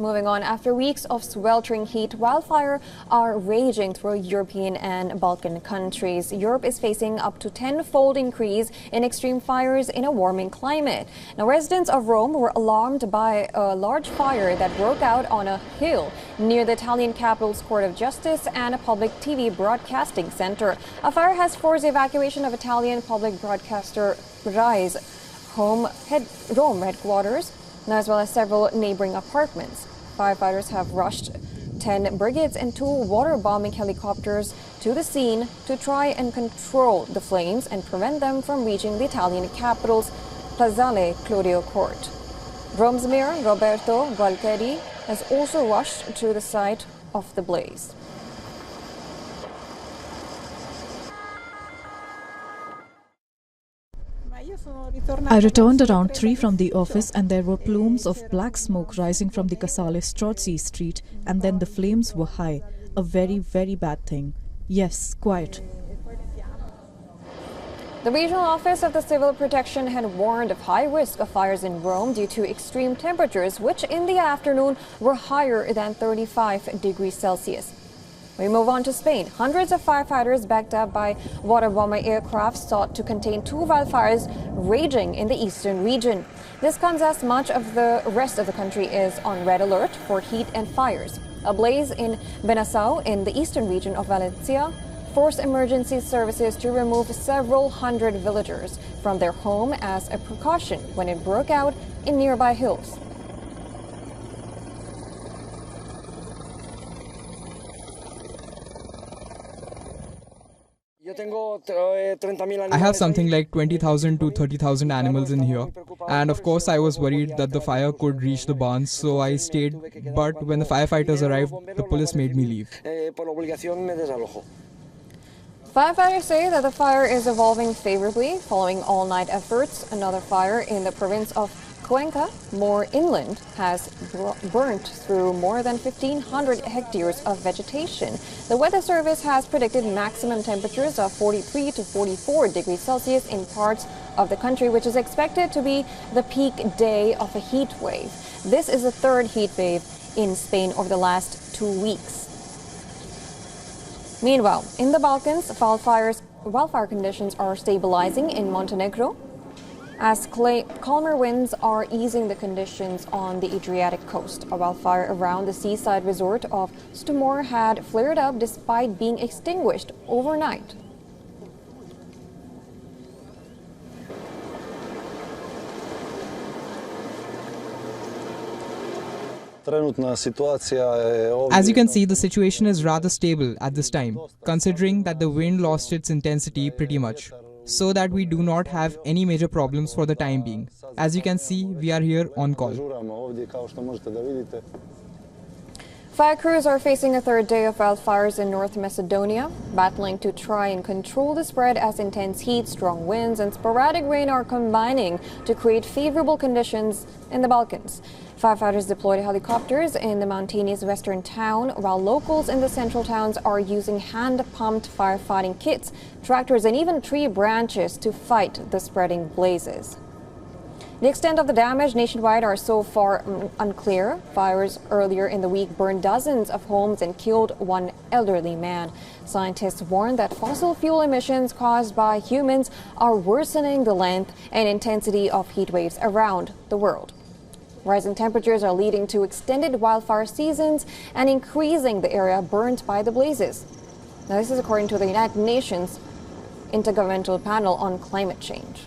Moving on, after weeks of sweltering heat, wildfire are raging through European and Balkan countries. Europe is facing up to tenfold increase in extreme fires in a warming climate. Now, residents of Rome were alarmed by a large fire that broke out on a hill near the Italian capital's Court of Justice and a public TV broadcasting center. A fire has forced the evacuation of Italian public broadcaster Rai's Rome headquarters, as well as several neighboring apartments. Firefighters have rushed 10 brigades and 2 water-bombing helicopters to the scene to try and control the flames and prevent them from reaching the Italian capital's Piazzale Claudio Court. Rome's mayor, Roberto Gualtieri, has also rushed to the site of the blaze. I returned around 3 from the office and there were plumes of black smoke rising from the Casale Strozzi street, and then the flames were high. A very, very bad thing. Yes, quiet. The regional office of the Civil Protection had warned of high risk of fires in Rome due to extreme temperatures, which in the afternoon were higher than 35 degrees Celsius. We move on to Spain. Hundreds of firefighters backed up by water-bomber aircraft sought to contain 2 wildfires raging in the eastern region. This comes as much of the rest of the country is on red alert for heat and fires. A blaze in Benasau in the eastern region of Valencia forced emergency services to remove several hundred villagers from their home as a precaution when it broke out in nearby hills. I have something like 20,000 to 30,000 animals in here, and of course I was worried that the fire could reach the barns, so I stayed, but when the firefighters arrived, the police made me leave. Firefighters say that the fire is evolving favorably following all-night efforts. Another fire in the province of Cuenca, more inland, has burnt through more than 1,500 hectares of vegetation. The Weather Service has predicted maximum temperatures of 43 to 44 degrees Celsius in parts of the country, which is expected to be the peak day of a heat wave. This is the 3rd heat wave in Spain over the last 2 weeks. Meanwhile, in the Balkans, wildfire conditions are stabilizing in Montenegro, as calmer winds are easing the conditions on the Adriatic coast. A wildfire around the seaside resort of Stumor had flared up despite being extinguished overnight. As you can see, the situation is rather stable at this time, considering that the wind lost its intensity pretty much, so that we do not have any major problems for the time being. As you can see, we are here on call. Fire crews are facing a 3rd day of wildfires in North Macedonia, battling to try and control the spread as intense heat, strong winds and sporadic rain are combining to create favorable conditions in the Balkans. Firefighters deployed helicopters in the mountainous western town, while locals in the central towns are using hand-pumped firefighting kits, tractors and even tree branches to fight the spreading blazes. The extent of the damage nationwide are so far unclear. Fires earlier in the week burned dozens of homes and killed 1 elderly man. Scientists warn that fossil fuel emissions caused by humans are worsening the length and intensity of heat waves around the world. Rising temperatures are leading to extended wildfire seasons and increasing the area burnt by the blazes. Now, this is according to the United Nations Intergovernmental Panel on Climate Change.